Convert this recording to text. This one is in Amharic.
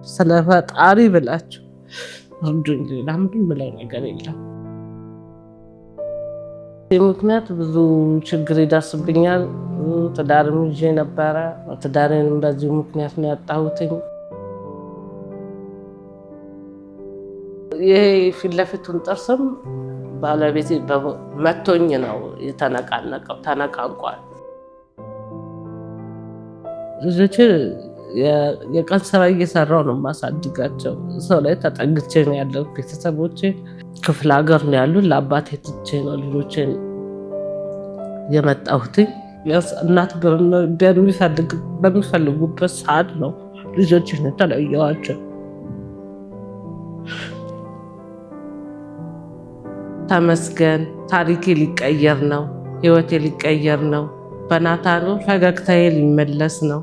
ስለ ፈጣሪ ብላችሁ እርዱኝ። ሌላ ምንም ብለው ነገር የለም። ምክንያት ብዙ ችግር ይደርስብኛል። ትዳርም ይዤ ነበረ። ትዳሬንም በዚሁ ምክንያት ነው ያጣሁትኝ። ይሄ ፊት ለፊቱን ጥርስም ባለቤቴ መቶኝ ነው የተነቃነቀው፣ ተነቃንቋል። ልጆች የቀን ስራ እየሰራው ነው ማሳድጋቸው። ሰው ላይ ተጠግቼ ነው ያለው። ቤተሰቦቼ ክፍለ ሀገር ነው ያሉ። ለአባቴ ትቼ ነው ልጆቼን የመጣሁት። እናት በሚፈልጉበት ሰዓት ነው ልጆችን የተለየዋቸው። ተመስገን። ታሪኬ ሊቀየር ነው። ህይወቴ ሊቀየር ነው። በናታኑ ፈገግታዬ ሊመለስ ነው።